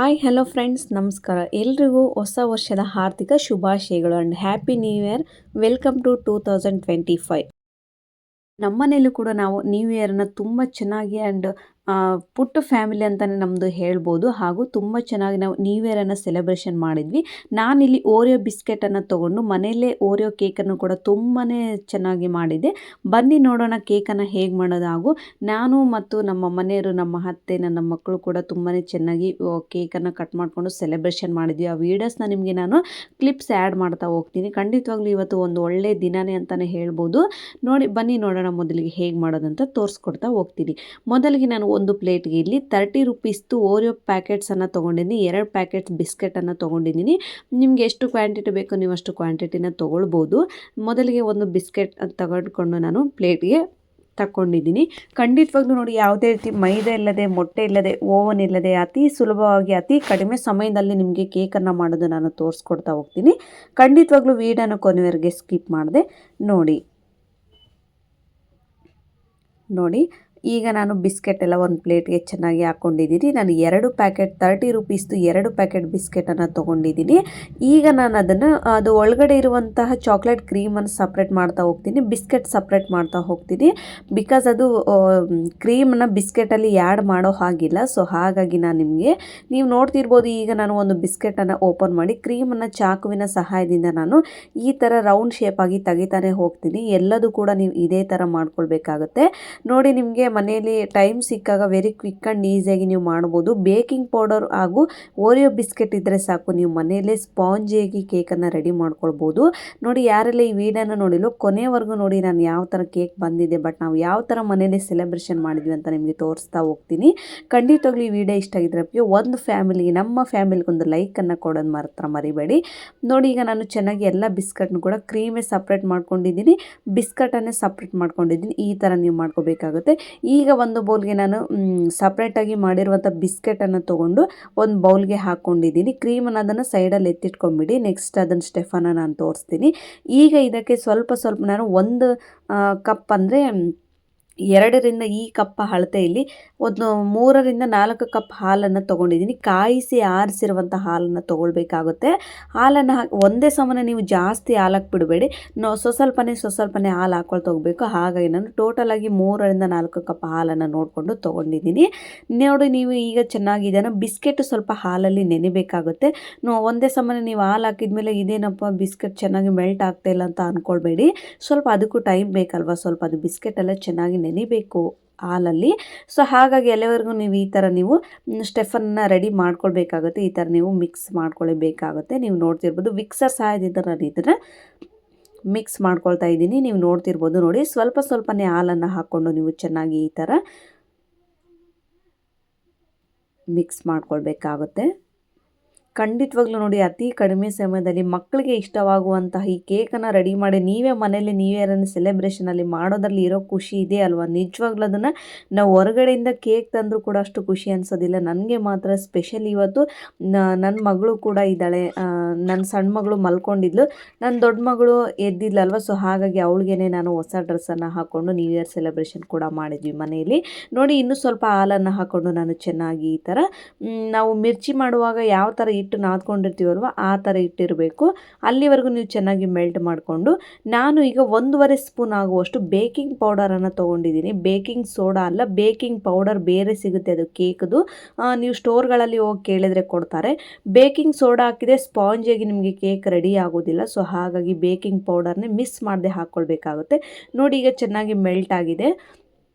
Hi hello friends, ನಮಸ್ಕಾರ. ಎಲ್ರಿಗೂ ಹೊಸ ವರ್ಷದ ಹಾರ್ದಿಕ ಶುಭಾಶಯಗಳು and happy new year. Welcome to 2025. ನಮ್ಮನೇಲೂ ಕೂಡ ನಾವು ನ್ಯೂ ಇಯರ್ನ ತುಂಬ ಚೆನ್ನಾಗಿ ಆ್ಯಂಡ್ ಪುಟ್ಟ ಫ್ಯಾಮಿಲಿ ಅಂತಲೇ ನಮ್ಮದು ಹೇಳ್ಬೋದು. ಹಾಗೂ ತುಂಬ ಚೆನ್ನಾಗಿ ನಾವು ನ್ಯೂ ಇಯರನ್ನು ಸೆಲೆಬ್ರೇಷನ್ ಮಾಡಿದ್ವಿ. ನಾನಿಲ್ಲಿ ಓರಿಯೋ ಬಿಸ್ಕೆಟನ್ನು ತೊಗೊಂಡು ಮನೆಯಲ್ಲೇ ಓರಿಯೋ ಕೇಕನ್ನು ಕೂಡ ತುಂಬಾ ಚೆನ್ನಾಗಿ ಮಾಡಿದ್ದೆ. ಬನ್ನಿ ನೋಡೋಣ ಕೇಕನ್ನು ಹೇಗೆ ಮಾಡೋದು. ಹಾಗೂ ನಾನು ಮತ್ತು ನಮ್ಮ ಮನೆಯವರು, ನಮ್ಮ ಅತ್ತೆ, ನನ್ನ ಮಕ್ಕಳು ಕೂಡ ತುಂಬಾ ಚೆನ್ನಾಗಿ ಕೇಕನ್ನು ಕಟ್ ಮಾಡಿಕೊಂಡು ಸೆಲೆಬ್ರೇಷನ್ ಮಾಡಿದ್ವಿ. ಆ ವೀಡಿಯೋಸ್ನ ನಿಮಗೆ ನಾನು ಕ್ಲಿಪ್ಸ್ ಆ್ಯಡ್ ಮಾಡ್ತಾ ಹೋಗ್ತೀನಿ. ಖಂಡಿತವಾಗ್ಲೂ ಇವತ್ತು ಒಂದು ಒಳ್ಳೆಯ ದಿನನೇ ಅಂತಲೇ ಹೇಳ್ಬೋದು. ಬನ್ನಿ ನೋಡೋಣ ಮೊದಲಿಗೆ ಹೇಗೆ ಮಾಡೋದಂತ ತೋರಿಸ್ಕೊಡ್ತಾ ಹೋಗ್ತೀನಿ. ಮೊದಲಿಗೆ ನಾನು ಒಂದು ಪ್ಲೇಟ್ಗೆ ಇಲ್ಲಿ 30 ರುಪೀಸ್ದು ಓರಿಯೋ ಪ್ಯಾಕೆಟ್ಸನ್ನು ತೊಗೊಂಡಿದ್ದೀನಿ. 2 ಪ್ಯಾಕೆಟ್ಸ್ ಬಿಸ್ಕೆಟನ್ನು ತೊಗೊಂಡಿದ್ದೀನಿ. ನಿಮಗೆ ಎಷ್ಟು ಕ್ವಾಂಟಿಟಿ ಬೇಕೋ ನೀವು ಅಷ್ಟು ಕ್ವಾಂಟಿಟಿನ ತೊಗೊಳ್ಬೋದು. ಮೊದಲಿಗೆ ಒಂದು ಬಿಸ್ಕೆಟ್ ತೆಗೆದುಕೊಂಡು ನಾನು ಪ್ಲೇಟ್ಗೆ ತಗೊಂಡಿದ್ದೀನಿ. ಖಂಡಿತವಾಗ್ಲೂ ನೋಡಿ, ಯಾವುದೇ ರೀತಿ ಮೈದಾ ಇಲ್ಲದೆ, ಮೊಟ್ಟೆ ಇಲ್ಲದೆ, ಓವನ್ ಇಲ್ಲದೆ ಅತಿ ಸುಲಭವಾಗಿ ಅತಿ ಕಡಿಮೆ ಸಮಯದಲ್ಲಿ ನಿಮಗೆ ಕೇಕನ್ನು ಮಾಡೋದು ನಾನು ತೋರಿಸ್ಕೊಡ್ತಾ ಹೋಗ್ತೀನಿ. ಖಂಡಿತವಾಗ್ಲೂ ವಿಡಿಯೋನ ಕೊನೆವರೆಗೆ ಸ್ಕಿಪ್ ಮಾಡದೆ ನೋಡಿ. ಈಗ ನಾನು ಬಿಸ್ಕೆಟ್ ಎಲ್ಲ ಒಂದು ಪ್ಲೇಟ್ಗೆ ಚೆನ್ನಾಗಿ ಹಾಕ್ಕೊಂಡಿದ್ದೀನಿ. ನಾನು 2 ಪ್ಯಾಕೆಟ್ 30 ರುಪೀಸ್ದು 2 ಪ್ಯಾಕೆಟ್ ಬಿಸ್ಕೆಟನ್ನು ತೊಗೊಂಡಿದ್ದೀನಿ. ಈಗ ನಾನು ಅದು ಒಳಗಡೆ ಇರುವಂತಹ ಚಾಕ್ಲೇಟ್ ಕ್ರೀಮನ್ನು ಸಪ್ರೇಟ್ ಮಾಡ್ತಾ ಹೋಗ್ತೀನಿ, ಬಿಸ್ಕೆಟ್ ಸಪ್ರೇಟ್ ಮಾಡ್ತಾ ಹೋಗ್ತೀನಿ. ಬಿಕಾಸ್ ಅದು ಕ್ರೀಮನ್ನು ಬಿಸ್ಕೆಟಲ್ಲಿ ಆ್ಯಡ್ ಮಾಡೋ ಹಾಗಿಲ್ಲ. ಸೊ ಹಾಗಾಗಿ ನೀವು ನೋಡ್ತಿರ್ಬೋದು. ಈಗ ನಾನು ಒಂದು ಬಿಸ್ಕೆಟನ್ನು ಓಪನ್ ಮಾಡಿ ಕ್ರೀಮನ್ನು ಚಾಕುವಿನ ಸಹಾಯದಿಂದ ನಾನು ಈ ಥರ ರೌಂಡ್ ಶೇಪಾಗಿ ತೆಗಿತಾನೆ ಹೋಗ್ತೀನಿ. ಎಲ್ಲದೂ ಕೂಡ ನೀವು ಇದೇ ಥರ ಮಾಡ್ಕೊಳ್ಬೇಕಾಗುತ್ತೆ. ನೋಡಿ, ನಿಮಗೆ ಮನೆಯಲ್ಲಿ ಟೈಮ್ ಸಿಕ್ಕಾಗ ವೆರಿ ಕ್ವಿಕ್ ಆ್ಯಂಡ್ ಈಸಿಯಾಗಿ ನೀವು ಮಾಡ್ಬೋದು. ಬೇಕಿಂಗ್ ಪೌಡರ್ ಹಾಗೂ ಓರಿಯೋ ಬಿಸ್ಕೆಟ್ ಇದ್ದರೆ ಸಾಕು, ನೀವು ಮನೆಯಲ್ಲೇ ಸ್ಪಾಂಜಿಯಾಗಿ ಕೇಕನ್ನು ರೆಡಿ ಮಾಡ್ಕೊಳ್ಬೋದು. ನೋಡಿ, ಯಾರೆಲ್ಲ ಈ ವಿಡಿಯೋನ ನೋಡಿಲ್ಲ ಕೊನೆವರೆಗೂ ನೋಡಿ, ನಾನು ಯಾವ ಥರ ಕೇಕ್ ಬಂದಿದೆ, ಬಟ್ ನಾವು ಯಾವ ಥರ ಮನೆಯಲ್ಲೇ ಸೆಲೆಬ್ರೇಷನ್ ಮಾಡಿದ್ವಿ ಅಂತ ನಿಮಗೆ ತೋರಿಸ್ತಾ ಹೋಗ್ತೀನಿ. ಖಂಡಿತವಾಗ್ಲೂ ಈ ವಿಡಿಯೋ ಇಷ್ಟ ಆಗಿದ್ರೆ ಒಂದು ಫ್ಯಾಮಿಲಿಗೆ, ನಮ್ಮ ಫ್ಯಾಮಿಲಿಗೆ ಒಂದು ಲೈಕನ್ನು ಕೊಡೋದು ಮಾತ್ರ ಮರಿಬೇಡಿ. ನೋಡಿ, ಈಗ ನಾನು ಚೆನ್ನಾಗಿ ಎಲ್ಲ ಬಿಸ್ಕೆಟ್ನು ಕೂಡ ಕ್ರೀಮೇ ಸಪ್ರೇಟ್ ಮಾಡ್ಕೊಂಡಿದ್ದೀನಿ, ಬಿಸ್ಕೆಟನ್ನೇ ಸಪ್ರೇಟ್ ಮಾಡ್ಕೊಂಡಿದ್ದೀನಿ. ಈ ಥರ ನೀವು ಮಾಡ್ಕೋಬೇಕಾಗುತ್ತೆ. ಈಗ ಒಂದು ಬೌಲ್ಗೆ ನಾನು ಸಪ್ರೇಟಾಗಿ ಮಾಡಿರುವಂಥ ಬಿಸ್ಕೆಟನ್ನು ತೊಗೊಂಡು ಒಂದು ಬೌಲ್ಗೆ ಹಾಕ್ಕೊಂಡಿದ್ದೀನಿ. ಕ್ರೀಮನ್ನು ಅದನ್ನು ಸೈಡಲ್ಲಿ ಎತ್ತಿಟ್ಕೊಂಡ್ಬಿಡಿ. ನೆಕ್ಸ್ಟ್ ಅದನ್ನು ಸ್ಟೆಫನ್ನು ನಾನು ತೋರಿಸ್ತೀನಿ. ಈಗ ಇದಕ್ಕೆ ಸ್ವಲ್ಪ ನಾನು 1 ಕಪ್ ಅಂದರೆ 2ರಿಂದ ಈ ಕಪ್ ಅಳತೆಯಲ್ಲಿ ಒಂದು 3ರಿಂದ 4 ಕಪ್ ಹಾಲನ್ನು ತೊಗೊಂಡಿದ್ದೀನಿ. ಕಾಯಿಸಿ ಆರಿಸಿರುವಂಥ ಹಾಲನ್ನು ತೊಗೊಳ್ಬೇಕಾಗುತ್ತೆ. ಹಾಲನ್ನು ಒಂದೇ ಸಮನೆ ನೀವು ಜಾಸ್ತಿ ಹಾಲಕ್ಕೆ ಬಿಡಬೇಡಿ. ಸ್ವಲ್ಪನೇ ಹಾಲು ಹಾಕ್ಕೊಳ್ತಾ ಹೋಗಬೇಕು. ಹಾಗಾಗಿ ನಾನು ಟೋಟಲಾಗಿ 3ರಿಂದ 4 ಕಪ್ ಹಾಲನ್ನು ನೋಡಿಕೊಂಡು ತೊಗೊಂಡಿದ್ದೀನಿ. ನೋಡಿ, ನೀವು ಈಗ ಚೆನ್ನಾಗಿ ಇದನ್ನು ಬಿಸ್ಕೆಟ್ ಸ್ವಲ್ಪ ಹಾಲಲ್ಲಿ ನೆನೆಬೇಕಾಗುತ್ತೆ. ಒಂದೇ ಸಮನೆ ನೀವು ಹಾಲು ಹಾಕಿದ್ಮೇಲೆ ಇದೇನಪ್ಪ ಬಿಸ್ಕೆಟ್ ಚೆನ್ನಾಗಿ ಮೆಲ್ಟ್ ಆಗ್ತಾ ಇಲ್ಲ ಅಂತ ಅಂದ್ಕೊಳ್ಬೇಡಿ. ಸ್ವಲ್ಪ ಅದಕ್ಕೂ ಟೈಮ್ ಬೇಕಲ್ವ, ಸ್ವಲ್ಪ ಅದು ಬಿಸ್ಕೆಟ್ ಎಲ್ಲ ಚೆನ್ನಾಗಿ ನೆನಿಬೇಕು ಹಾಲಲ್ಲಿ. ಸೊ ಹಾಗಾಗಿ ಎಲ್ಲಿವರೆಗೂ ನೀವು ಈ ಥರ ನೀವು ಸ್ಟೆಫನ್ನ ರೆಡಿ ಮಾಡ್ಕೊಳ್ಬೇಕಾಗುತ್ತೆ. ಈ ಥರ ನೀವು ಮಿಕ್ಸ್ ಮಾಡ್ಕೊಳ್ಬೇಕಾಗುತ್ತೆ. ನೀವು ನೋಡ್ತಿರ್ಬೋದು, ವಿಕ್ಸರ್ ಸಹಾಯದಿಂದ ನಾನು ಇದನ್ನು ಮಿಕ್ಸ್ ಮಾಡ್ಕೊಳ್ತಾ ಇದ್ದೀನಿ. ನೀವು ನೋಡ್ತಿರ್ಬೋದು. ನೋಡಿ, ಸ್ವಲ್ಪನೇ ಹಾಲನ್ನು ಹಾಕ್ಕೊಂಡು ನೀವು ಚೆನ್ನಾಗಿ ಈ ಥರ ಮಿಕ್ಸ್ ಮಾಡ್ಕೊಳ್ಬೇಕಾಗುತ್ತೆ. ಖಂಡಿತವಾಗ್ಲೂ ನೋಡಿ, ಅತಿ ಕಡಿಮೆ ಸಮಯದಲ್ಲಿ ಮಕ್ಕಳಿಗೆ ಇಷ್ಟವಾಗುವಂತಹ ಈ ಕೇಕನ್ನು ರೆಡಿ ಮಾಡಿ ನೀವೇ ಮನೆಯಲ್ಲಿ ನ್ಯೂ ಇಯರನ್ನು ಸೆಲೆಬ್ರೇಷನಲ್ಲಿ ಮಾಡೋದ್ರಲ್ಲಿ ಇರೋ ಖುಷಿ ಇದೆ ಅಲ್ವಾ. ನಿಜವಾಗ್ಲೂ ಅದನ್ನು ನಾವು ಹೊರಗಡೆಯಿಂದ ಕೇಕ್ ತಂದರೂ ಕೂಡ ಅಷ್ಟು ಖುಷಿ ಅನಿಸೋದಿಲ್ಲ. ನನಗೆ ಮಾತ್ರ ಸ್ಪೆಷಲ್ ಇವತ್ತು ನನ್ನ ಮಗಳು ಕೂಡ ಇದ್ದಾಳೆ. ನನ್ನ ಸಣ್ಣ ಮಗಳು ಮಲ್ಕೊಂಡಿದ್ಲು, ನನ್ನ ದೊಡ್ಡ ಮಗಳು ಎದ್ದಿದ್ಲಲ್ವ. ಸೊ ಹಾಗಾಗಿ ಅವಳಿಗೇನೆ ನಾನು ಹೊಸ ಡ್ರೆಸ್ಸನ್ನು ಹಾಕ್ಕೊಂಡು ನ್ಯೂ ಇಯರ್ ಸೆಲೆಬ್ರೇಷನ್ ಕೂಡ ಮಾಡಿದ್ವಿ ಮನೆಯಲ್ಲಿ. ನೋಡಿ, ಇನ್ನೂ ಸ್ವಲ್ಪ ಹಾಲನ್ನು ಹಾಕ್ಕೊಂಡು ನಾನು ಚೆನ್ನಾಗಿ ಈ ಥರ ನಾವು ಮಿರ್ಚಿ ಮಾಡುವಾಗ ಯಾವ ಥರ ಹಿಟ್ಟು ನಾದ್ಕೊಂಡಿರ್ತೀವಲ್ವ ಆ ಥರ ಇಟ್ಟಿರಬೇಕು. ಅಲ್ಲಿವರೆಗೂ ನೀವು ಚೆನ್ನಾಗಿ ಮೆಲ್ಟ್ ಮಾಡಿಕೊಂಡು, ನಾನು ಈಗ 1.5 ಸ್ಪೂನ್ ಆಗುವಷ್ಟು ಬೇಕಿಂಗ್ ಪೌಡರನ್ನು ತೊಗೊಂಡಿದ್ದೀನಿ. ಬೇಕಿಂಗ್ ಸೋಡಾ ಅಲ್ಲ, ಬೇಕಿಂಗ್ ಪೌಡರ್ ಬೇರೆ ಸಿಗುತ್ತೆ, ಅದು ಕೇಕ್ದು. ನೀವು ಸ್ಟೋರ್ಗಳಲ್ಲಿ ಹೋಗಿ ಕೇಳಿದರೆ ಕೊಡ್ತಾರೆ. ಬೇಕಿಂಗ್ ಸೋಡಾ ಹಾಕಿದರೆ ಸ್ಪಾಂಜಿಯಾಗಿ ನಿಮಗೆ ಕೇಕ್ ರೆಡಿ ಆಗೋದಿಲ್ಲ. ಸೊ ಹಾಗಾಗಿ ಬೇಕಿಂಗ್ ಪೌಡರ್ನೇ ಮಿಸ್ ಮಾಡದೆ ಹಾಕ್ಕೊಳ್ಬೇಕಾಗುತ್ತೆ. ನೋಡಿ, ಈಗ ಚೆನ್ನಾಗಿ ಮೆಲ್ಟ್ ಆಗಿದೆ.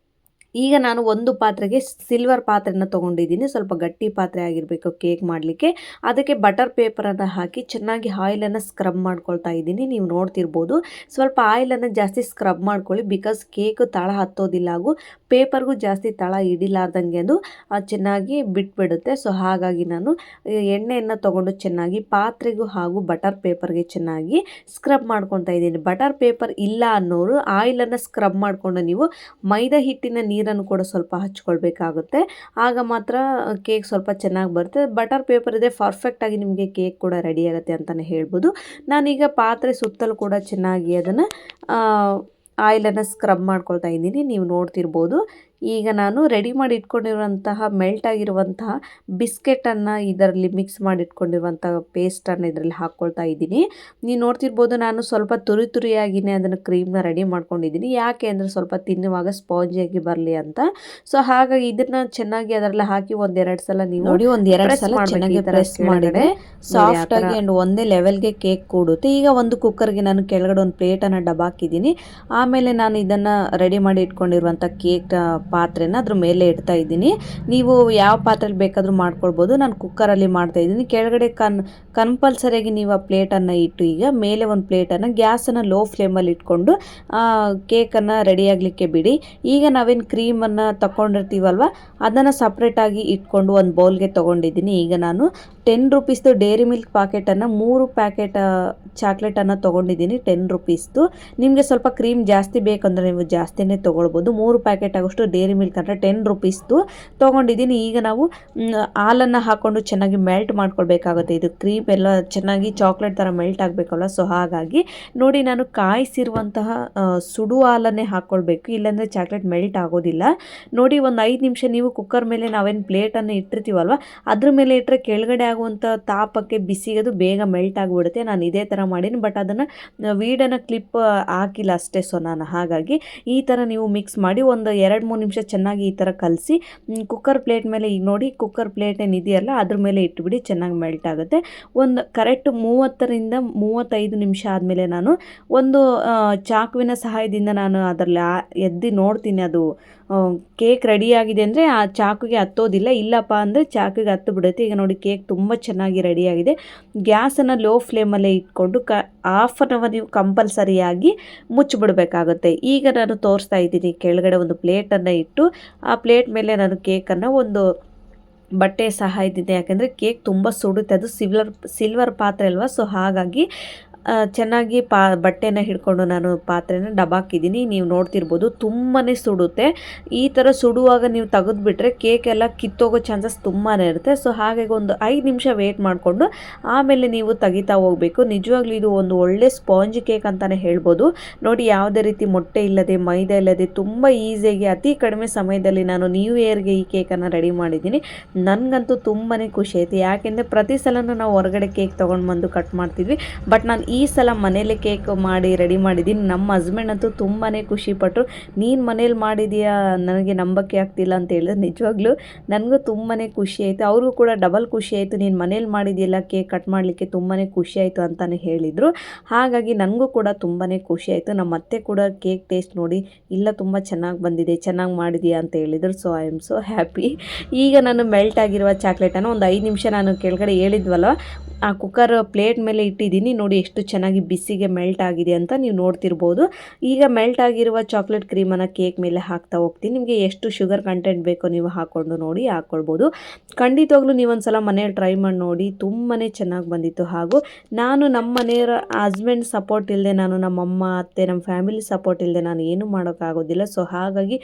ಈಗ ನಾನು ಒಂದು ಪಾತ್ರೆಗೆ ಸಿಲ್ವರ್ ಪಾತ್ರೆನ ತೊಗೊಂಡಿದ್ದೀನಿ. ಸ್ವಲ್ಪ ಗಟ್ಟಿ ಪಾತ್ರೆ ಆಗಿರಬೇಕು ಕೇಕ್ ಮಾಡಲಿಕ್ಕೆ. ಅದಕ್ಕೆ ಬಟರ್ ಪೇಪರನ್ನು ಹಾಕಿ ಚೆನ್ನಾಗಿ ಆಯಿಲನ್ನು ಸ್ಕ್ರಬ್ ಮಾಡ್ಕೊಳ್ತಾ ಇದ್ದೀನಿ. ನೀವು ನೋಡ್ತಿರ್ಬೋದು. ಸ್ವಲ್ಪ ಆಯಿಲನ್ನು ಜಾಸ್ತಿ ಸ್ಕ್ರಬ್ ಮಾಡ್ಕೊಳ್ಳಿ, ಬಿಕಾಸ್ ಕೇಕ್ ತಳ ಹತ್ತೋದಿಲ್ಲ ಹಾಗೂ ಪೇಪರ್ಗೂ ಜಾಸ್ತಿ ತಳ ಹಿಡಿಲಾರ್ದಂಗೆ ಅದು ಚೆನ್ನಾಗಿ ಬಿಟ್ಬಿಡುತ್ತೆ. ಸೊ ಹಾಗಾಗಿ ನಾನು ಎಣ್ಣೆಯನ್ನು ತೊಗೊಂಡು ಚೆನ್ನಾಗಿ ಪಾತ್ರೆಗೂ ಹಾಗೂ ಬಟರ್ ಪೇಪರ್ಗೆ ಚೆನ್ನಾಗಿ ಸ್ಕ್ರಬ್ ಮಾಡ್ಕೊತಾ ಇದ್ದೀನಿ. ಬಟರ್ ಪೇಪರ್ ಇಲ್ಲ ಅನ್ನೋರು ಆಯಿಲನ್ನು ಸ್ಕ್ರಬ್ ಮಾಡಿಕೊಂಡು ನೀವು ಮೈದಾ ಹಿಟ್ಟಿನ ನೀರನ್ನು ಕೂಡ ಸ್ವಲ್ಪ ಹಚ್ಕೊಳ್ಬೇಕಾಗುತ್ತೆ. ಆಗ ಮಾತ್ರ ಕೇಕ್ ಸ್ವಲ್ಪ ಚೆನ್ನಾಗಿ ಬರುತ್ತೆ. ಬಟರ್ ಪೇಪರ್ ಇದೆ, ಪರ್ಫೆಕ್ಟಾಗಿ ನಿಮಗೆ ಕೇಕ್ ಕೂಡ ರೆಡಿ ಆಗುತ್ತೆ ಅಂತಲೇ ಹೇಳ್ಬೋದು. ನಾನೀಗ ಪಾತ್ರೆ ಸುತ್ತಲೂ ಕೂಡ ಚೆನ್ನಾಗಿ ಅದನ್ನು ಆಯಿಲನ್ನು ಸ್ಕ್ರಬ್ ಮಾಡ್ಕೊಳ್ತಾ ಇದ್ದೀನಿ. ನೀವು ನೋಡ್ತಿರ್ಬೋದು. ಈಗ ನಾನು ರೆಡಿ ಮಾಡಿ ಇಟ್ಕೊಂಡಿರುವಂತಹ ಮೆಲ್ಟ್ ಆಗಿರುವಂತಹ ಬಿಸ್ಕೆಟನ್ನು ಇದರಲ್ಲಿ ಮಿಕ್ಸ್ ಮಾಡಿ ಇಟ್ಕೊಂಡಿರುವಂತಹ ಪೇಸ್ಟನ್ನು ಇದರಲ್ಲಿ ಹಾಕ್ಕೊಳ್ತಾ ಇದ್ದೀನಿ. ನೀವು ನೋಡ್ತಿರ್ಬೋದು ನಾನು ಸ್ವಲ್ಪ ತುರಿ ತುರಿಯಾಗಿಯೇ ಅದನ್ನು ಕ್ರೀಮ್ನ ರೆಡಿ ಮಾಡ್ಕೊಂಡಿದ್ದೀನಿ. ಯಾಕೆ ಅಂದರೆ ಸ್ವಲ್ಪ ತಿನ್ನುವಾಗ ಸ್ಪಾಂಜಿಯಾಗಿ ಬರಲಿ ಅಂತ. ಸೊ ಹಾಗಾಗಿ ಇದನ್ನು ಚೆನ್ನಾಗಿ ಅದರಲ್ಲಿ ಹಾಕಿ ಒಂದೆರಡು ಸಲ ನೀವು ನೋಡಿ ಒಂದೆರಡು ಸಲ ಚೆನ್ನಾಗಿ ಪ್ರೆಸ್ ಮಾಡಿದರೆ ಸಾಫ್ಟಾಗಿ ಆ್ಯಂಡ್ ಒಂದೇ ಲೆವೆಲ್ಗೆ ಕೇಕ್ ಕೂಡುತ್ತೆ. ಈಗ ಒಂದು ಕುಕ್ಕರ್ಗೆ ನಾನು ಕೆಳಗಡೆ ಒಂದು ಪ್ಲೇಟನ್ನು ಡಬ್ಬಾಕಿದ್ದೀನಿ. ಆಮೇಲೆ ನಾನು ಇದನ್ನು ರೆಡಿ ಮಾಡಿ ಇಟ್ಕೊಂಡಿರುವಂಥ ಕೇಕ್ ಪಾತ್ರೆನ ಅದ್ರ ಮೇಲೆ ಇಡ್ತಾ ಇದ್ದೀನಿ. ನೀವು ಯಾವ ಪಾತ್ರೆಯಲ್ಲಿ ಬೇಕಾದರೂ ಮಾಡ್ಕೊಳ್ಬೋದು. ನಾನು ಕುಕ್ಕರಲ್ಲಿ ಮಾಡ್ತಾ ಇದ್ದೀನಿ. ಕೆಳಗಡೆ ಕಂಪಲ್ಸರಿಯಾಗಿ ನೀವು ಆ ಪ್ಲೇಟನ್ನು ಇಟ್ಟು ಈಗ ಮೇಲೆ ಒಂದು ಪ್ಲೇಟನ್ನು ಗ್ಯಾಸನ್ನು ಲೋ ಫ್ಲೇಮಲ್ಲಿ ಇಟ್ಕೊಂಡು ಕೇಕನ್ನು ರೆಡಿ ಆಗಲಿಕ್ಕೆ ಬಿಡಿ. ಈಗ ನಾವೇನು ಕ್ರೀಮನ್ನು ತಗೊಂಡಿರ್ತೀವಲ್ವ ಅದನ್ನು ಸಪ್ರೇಟಾಗಿ ಇಟ್ಕೊಂಡು ಒಂದು ಬೌಲ್ಗೆ ತೊಗೊಂಡಿದ್ದೀನಿ. ಈಗ ನಾನು 10 ರೂಪೀಸ್ದು ಡೇರಿ ಮಿಲ್ಕ್ ಪ್ಯಾಕೆಟನ್ನು 3 ಪ್ಯಾಕೆಟ್ ಚಾಕ್ಲೇಟನ್ನು ತೊಗೊಂಡಿದ್ದೀನಿ. 10 ರೂಪೀಸ್ದು. ನಿಮಗೆ ಸ್ವಲ್ಪ ಕ್ರೀಮ್ ಜಾಸ್ತಿ ಬೇಕಂದರೆ ನೀವು ಜಾಸ್ತಿನೇ ತೊಗೊಳ್ಬೋದು. 3 ಪ್ಯಾಕೆಟ್ ಆಗೋಷ್ಟು ಡೇರಿ ಮಿಲ್ಕ್ ಅಂದರೆ 10 ರೂಪೀಸ್ದು ತೊಗೊಂಡಿದ್ದೀನಿ. ಈಗ ನಾವು ಹಾಲನ್ನು ಹಾಕ್ಕೊಂಡು ಚೆನ್ನಾಗಿ ಮೆಲ್ಟ್ ಮಾಡ್ಕೊಳ್ಬೇಕಾಗುತ್ತೆ. ಇದು ಕ್ರೀಮ್ ಎಲ್ಲ ಚೆನ್ನಾಗಿ ಚಾಕ್ಲೇಟ್ ಥರ ಮೆಲ್ಟ್ ಆಗಬೇಕಲ್ಲ. ಸೊ ಹಾಗಾಗಿ ನೋಡಿ ನಾನು ಕಾಯಿಸಿರುವಂತಹ ಸುಡು ಹಾಲನ್ನೇ ಹಾಕ್ಕೊಳ್ಬೇಕು, ಇಲ್ಲಾಂದರೆ ಚಾಕ್ಲೇಟ್ ಮೆಲ್ಟ್ ಆಗೋದಿಲ್ಲ. ನೋಡಿ ಒಂದು 5 ನಿಮಿಷ ನೀವು ಕುಕ್ಕರ್ ಮೇಲೆ ನಾವೇನು ಪ್ಲೇಟನ್ನು ಇಟ್ಟಿರ್ತೀವಲ್ವ ಅದ್ರ ಮೇಲೆ ಇಟ್ಟರೆ ಕೆಳಗಡೆ ಆಗುವಂಥ ತಾಪಕ್ಕೆ ಬಿಸಿಗೆ ಅದು ಬೇಗ ಮೆಲ್ಟ್ ಆಗಿಬಿಡುತ್ತೆ. ನಾನು ಇದೇ ಥರ ಮಾಡೀನಿ, ಬಟ್ ಅದನ್ನು ವೀಡನ್ನು ಕ್ಲಿಪ್ ಹಾಕಿಲ್ಲ ಅಷ್ಟೇ. ಸೊ ನಾನು ಹಾಗಾಗಿ ಈ ಥರ ನೀವು ಮಿಕ್ಸ್ ಮಾಡಿ ಒಂದು 2-3 ನಿಮಿಷ ಚೆನ್ನಾಗಿ ಈ ಥರ ಕಲಸಿ ಕುಕ್ಕರ್ ಪ್ಲೇಟ್ ಮೇಲೆ ಈಗ ನೋಡಿ ಕುಕ್ಕರ್ ಪ್ಲೇಟ್ ಏನಿದೆಯಲ್ಲ ಅದ್ರ ಮೇಲೆ ಇಟ್ಬಿಡಿ, ಚೆನ್ನಾಗಿ ಮೆಲ್ಟ್ ಆಗುತ್ತೆ. ಒಂದು ಕರೆಕ್ಟ್ 30ರಿಂದ 35 ನಿಮಿಷ ಆದಮೇಲೆ ನಾನು ಒಂದು ಚಾಕುವಿನ ಸಹಾಯದಿಂದ ನಾನು ಅದರಲ್ಲಿ ಎದ್ದು ನೋಡ್ತೀನಿ ಅದು ಕೇಕ್ ರೆಡಿಯಾಗಿದೆ ಅಂದರೆ ಆ ಚಾಕುಗೆ ಹತ್ತೋದಿಲ್ಲ. ಇಲ್ಲಪ್ಪ ಅಂದರೆ ಚಾಕುಗೆ ಹತ್ತು ಬಿಡುತ್ತೆ. ಈಗ ನೋಡಿ ಕೇಕ್ ತುಂಬ ಚೆನ್ನಾಗಿ ರೆಡಿಯಾಗಿದೆ. ಗ್ಯಾಸನ್ನು ಲೋ ಫ್ಲೇಮಲ್ಲೇ ಇಟ್ಕೊಂಡು ಹಾಫ್ ಆನ್ ಅವರ್ ನೀವು ಕಂಪಲ್ಸರಿಯಾಗಿ ಮುಚ್ಚಿಬಿಡಬೇಕಾಗುತ್ತೆ. ಈಗ ನಾನು ತೋರಿಸ್ತಾ ಇದ್ದೀನಿ ಕೆಳಗಡೆ ಒಂದು ಪ್ಲೇಟನ್ನು ಇಟ್ಟು ಆ ಪ್ಲೇಟ್ ಮೇಲೆ ನಾನು ಕೇಕನ್ನು ಒಂದು ಬಟ್ಟೆ ಸಹಾಯದಿಂದ, ಯಾಕೆಂದರೆ ಕೇಕ್ ತುಂಬ ಸುಡುತ್ತೆ, ಅದು ಸಿಲ್ವರ್ ಪಾತ್ರೆ ಅಲ್ವಾ. ಸೊ ಹಾಗಾಗಿ ಚೆನ್ನಾಗಿ ಬಟ್ಟೆನ ಹಿಡ್ಕೊಂಡು ನಾನು ಪಾತ್ರೆನ ಡಬ್ಬಾಕಿದ್ದೀನಿ. ನೀವು ನೋಡ್ತಿರ್ಬೋದು ತುಂಬಾ ಸುಡುತ್ತೆ. ಈ ಥರ ಸುಡುವಾಗ ನೀವು ತೆಗೆದುಬಿಟ್ರೆ ಕೇಕ್ ಎಲ್ಲ ಕಿತ್ತೋಗೋ ಚಾನ್ಸಸ್ ತುಂಬಾ ಇರುತ್ತೆ. ಸೊ ಹಾಗಾಗಿ ಒಂದು 5 ನಿಮಿಷ ವೆಯ್ಟ್ ಮಾಡಿಕೊಂಡು ಆಮೇಲೆ ನೀವು ತೆಗಿತಾ ಹೋಗಬೇಕು. ನಿಜವಾಗ್ಲೂ ಇದು ಒಂದು ಒಳ್ಳೆ ಸ್ಪಾಂಜ್ ಕೇಕ್ ಅಂತಲೇ ಹೇಳ್ಬೋದು. ನೋಡಿ ಯಾವುದೇ ರೀತಿ ಮೊಟ್ಟೆ ಇಲ್ಲದೆ ಮೈದಾ ಇಲ್ಲದೆ ತುಂಬ ಈಸಿಯಾಗಿ ಅತಿ ಕಡಿಮೆ ಸಮಯದಲ್ಲಿ ನಾನು ನ್ಯೂ ಇಯರ್ಗೆ ಈ ಕೇಕನ್ನು ರೆಡಿ ಮಾಡಿದ್ದೀನಿ. ನನಗಂತೂ ತುಂಬಾ ಖುಷಿ ಆಯಿತು. ಯಾಕೆಂದರೆ ಪ್ರತಿ ಸಲನೂ ನಾವು ಹೊರಗಡೆ ಕೇಕ್ ತೊಗೊಂಡು ಬಂದು ಕಟ್ ಮಾಡ್ತಿದ್ವಿ, ಬಟ್ ನಾನು ಈ ಸಲ ಮನೇಲಿ ಕೇಕ್ ಮಾಡಿ ರೆಡಿ ಮಾಡಿದ್ದೀನಿ. ನಮ್ಮ ಹಸ್ಬೆಂಡ್ ಅಂತೂ ತುಂಬಾ ಖುಷಿಪಟ್ಟರು. ನೀನು ಮನೇಲಿ ಮಾಡಿದೀಯಾ, ನನಗೆ ನಂಬಕ್ಕೆ ಆಗ್ತಿಲ್ಲ ಅಂತ ಹೇಳಿದ್ರೆ ನಿಜವಾಗ್ಲೂ ನನಗೂ ತುಂಬಾ ಖುಷಿ ಆಯಿತು. ಅವ್ರಿಗೂ ಕೂಡ ಡಬಲ್ ಖುಷಿ ಆಯಿತು. ನೀನು ಮನೇಲಿ ಮಾಡಿದೆಯಲ್ಲ ಕೇಕ್ ಕಟ್ ಮಾಡಲಿಕ್ಕೆ ತುಂಬಾ ಖುಷಿ ಆಯಿತು ಅಂತಲೇ ಹೇಳಿದರು. ಹಾಗಾಗಿ ನನಗೂ ಕೂಡ ತುಂಬಾ ಖುಷಿ ಆಯಿತು. ನಮ್ಮ ಅತ್ತೆ ಕೂಡ ಕೇಕ್ ಟೇಸ್ಟ್ ನೋಡಿ ಇಲ್ಲ ತುಂಬ ಚೆನ್ನಾಗಿ ಬಂದಿದೆ, ಚೆನ್ನಾಗಿ ಮಾಡಿದೆಯಾ ಅಂತ ಹೇಳಿದರು. So I am so happy. ಈಗ ನಾನು ಮೆಲ್ಟ್ ಆಗಿರುವ ಚಾಕ್ಲೇಟನ್ನು ಒಂದು 5 ನಿಮಿಷ ನಾನು ಕೆಳಗಡೆ ಹೇಳಿದ್ವಲ್ಲ ಆ ಕುಕ್ಕರ್ ಪ್ಲೇಟ್ ಮೇಲೆ ಇಟ್ಟಿದ್ದೀನಿ. ನೋಡಿ ಎಷ್ಟು ಚೆನ್ನಾಗಿ ಬಿಸಿಗೆ ಮೆಲ್ಟ್ ಆಗಿದೆ ಅಂತ ನೀವು ನೋಡ್ತಿರ್ಬೋದು. ಈಗ ಮೆಲ್ಟ್ ಆಗಿರುವ ಚಾಕ್ಲೇಟ್ ಕ್ರೀಮನ್ನು ಕೇಕ್ ಮೇಲೆ ಹಾಕ್ತಾ ಹೋಗ್ತೀನಿ. ನಿಮಗೆ ಎಷ್ಟು ಶುಗರ್ ಕಂಟೆಂಟ್ ಬೇಕೋ ನೀವು ಹಾಕ್ಕೊಂಡು ನೋಡಿ ಹಾಕ್ಕೊಳ್ಬೋದು. ಖಂಡಿತವಾಗ್ಲೂ ನೀವೊಂದು ಸಲ ಮನೇಲಿ ಟ್ರೈ ಮಾಡಿ ನೋಡಿ, ತುಂಬಾ ಚೆನ್ನಾಗಿ ಬಂದಿತ್ತು. ಹಾಗೂ ನಾನು ನಮ್ಮ ಮನೆಯವರ ಹಸ್ಬೆಂಡ್ ಸಪೋರ್ಟ್ ಇಲ್ಲದೆ, ನಾನು ನಮ್ಮಮ್ಮ ಅತ್ತೆ ನಮ್ಮ ಫ್ಯಾಮಿಲಿ ಸಪೋರ್ಟ್ ಇಲ್ಲದೆ ನಾನು ಏನೂ ಮಾಡೋಕ್ಕಾಗೋದಿಲ್ಲ. ಸೊ ಹಾಗಾಗಿ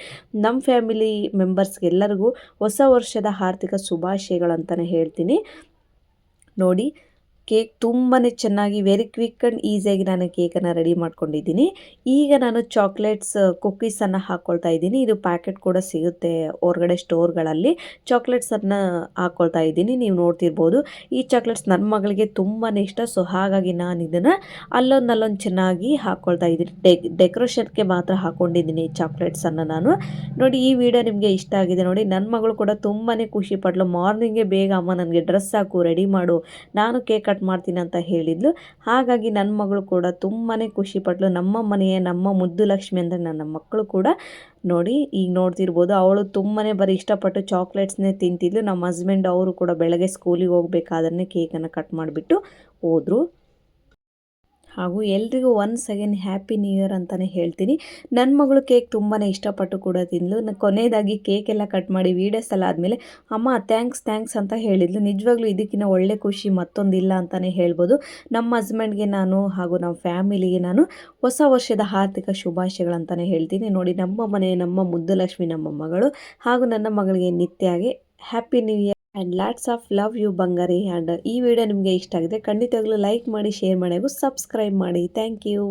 ನಮ್ಮ ಫ್ಯಾಮಿಲಿ ಮೆಂಬರ್ಸ್ಗೆಲ್ಲರಿಗೂ ಹೊಸ ವರ್ಷದ ಆರ್ಥಿಕ ಶುಭಾಶಯಗಳಂತಲೇ ಹೇಳ್ತೀನಿ. ನೋಡಿ ಕೇಕ್ ತುಂಬಾ ಚೆನ್ನಾಗಿ ವೆರಿ ಕ್ವಿಕ್ ಆ್ಯಂಡ್ ಈಸಿಯಾಗಿ ನಾನು ಕೇಕನ್ನು ರೆಡಿ ಮಾಡ್ಕೊಂಡಿದ್ದೀನಿ. ಈಗ ನಾನು ಚಾಕ್ಲೇಟ್ಸ್ ಕುಕ್ಕೀಸನ್ನು ಹಾಕ್ಕೊಳ್ತಾ ಇದ್ದೀನಿ. ಇದು ಪ್ಯಾಕೆಟ್ ಕೂಡ ಸಿಗುತ್ತೆ ಹೊರಗಡೆ ಸ್ಟೋರ್ಗಳಲ್ಲಿ. ಚಾಕ್ಲೇಟ್ಸನ್ನು ಹಾಕ್ಕೊಳ್ತಾ ಇದ್ದೀನಿ. ನೀವು ನೋಡ್ತಿರ್ಬೋದು ಈ ಚಾಕ್ಲೇಟ್ಸ್ ನನ್ನ ಮಗಳಿಗೆ ತುಂಬಾ ಇಷ್ಟ. ಸೊ ಹಾಗಾಗಿ ನಾನು ಇದನ್ನು ಅಲ್ಲೊಂದು ಚೆನ್ನಾಗಿ ಹಾಕ್ಕೊಳ್ತಾ ಇದ್ದೀನಿ. ಡೆಕೋರೇಷನ್ಗೆ ಮಾತ್ರ ಹಾಕ್ಕೊಂಡಿದ್ದೀನಿ ಚಾಕ್ಲೇಟ್ಸನ್ನು ನಾನು. ನೋಡಿ ಈ ವಿಡಿಯೋ ನಿಮಗೆ ಇಷ್ಟ ಆಗಿದೆ ನೋಡಿ. ನನ್ನ ಮಗಳು ಕೂಡ ತುಂಬಾ ಖುಷಿ ಪಟ್ಲು. ಮಾರ್ನಿಂಗೇ ಬೇಗ ಅಮ್ಮ ನನಗೆ ಡ್ರೆಸ್ ಹಾಕು, ರೆಡಿ ಮಾಡು, ನಾನು ಕೇಕ್ ಕಟ್ ಮಾಡ್ತೀನಿ ಅಂತ ಹೇಳಿದ್ಲು. ಹಾಗಾಗಿ ನನ್ನ ಮಗಳು ಕೂಡ ತುಂಬಾ ಖುಷಿ ಪಟ್ಲು. ನಮ್ಮ ಮನೆಯ ನಮ್ಮ ಮುದ್ದು ಲಕ್ಷ್ಮಿ ಅಂದರೆ ನನ್ನ ಮಕ್ಕಳು ಕೂಡ ನೋಡಿ ಈಗ ನೋಡ್ತಿರ್ಬೋದು. ಅವಳು ತುಂಬಾ ಬರೀ ಇಷ್ಟಪಟ್ಟು ಚಾಕ್ಲೇಟ್ಸ್ನೇ ತಿಂತಿದ್ಲು. ನಮ್ಮ ಹಸ್ಬೆಂಡ್ ಅವರು ಕೂಡ ಬೆಳಗ್ಗೆ ಸ್ಕೂಲಿಗೆ ಹೋಗಬೇಕಾದ್ರೆ ಕೇಕನ್ನು ಕಟ್ ಮಾಡಿಬಿಟ್ಟು ಹೋದರು. ಹಾಗೂ ಎಲ್ರಿಗೂ once again happy new year ಅಂತಲೇ ಹೇಳ್ತೀನಿ. ನನ್ನ ಮಗಳು ಕೇಕ್ ತುಂಬಾ ಇಷ್ಟಪಟ್ಟು ಕೂಡ ತಿಂದಳು. ಕೊನೆಯದಾಗಿ ಕೇಕೆಲ್ಲ ಕಟ್ ಮಾಡಿ ವೀಡಿಯೋಸ್ ಎಲ್ಲ ಆದಮೇಲೆ ಅಮ್ಮ ಥ್ಯಾಂಕ್ಸ್ ಅಂತ ಹೇಳಿದ್ಲು. ನಿಜವಾಗ್ಲೂ ಇದಕ್ಕಿಂತ ಒಳ್ಳೆ ಖುಷಿ ಮತ್ತೊಂದಿಲ್ಲ ಅಂತಲೇ ಹೇಳ್ಬೋದು. ನಮ್ಮ ಹಸ್ಬೆಂಡ್ಗೆ ನಾನು ಹಾಗೂ ನಮ್ಮ ಫ್ಯಾಮಿಲಿಗೆ ನಾನು ಹೊಸ ವರ್ಷದ ಆರ್ಥಿಕ ಶುಭಾಶಯಗಳಂತಲೇ ಹೇಳ್ತೀನಿ. ನೋಡಿ ನಮ್ಮ ಮನೆ ನಮ್ಮ ಮುದ್ದು ಲಕ್ಷ್ಮಿ ನಮ್ಮ ಮಗಳು, ಹಾಗೂ ನನ್ನ ಮಗಳಿಗೆ ನಿತ್ಯಾಗೆ happy new year and lots of love you ಬಂಗಾರಿ. ಆ್ಯಂಡ್ ಈ ವಿಡಿಯೋ ನಿಮಗೆ ಇಷ್ಟ ಆಗಿದೆ ಖಂಡಿತವಾಗ್ಲೂ ಲೈಕ್ ಮಾಡಿ, ಶೇರ್ ಮಾಡಿ ಹಾಗೂ ಸಬ್ಸ್ಕ್ರೈಬ್ ಮಾಡಿ. Thank you.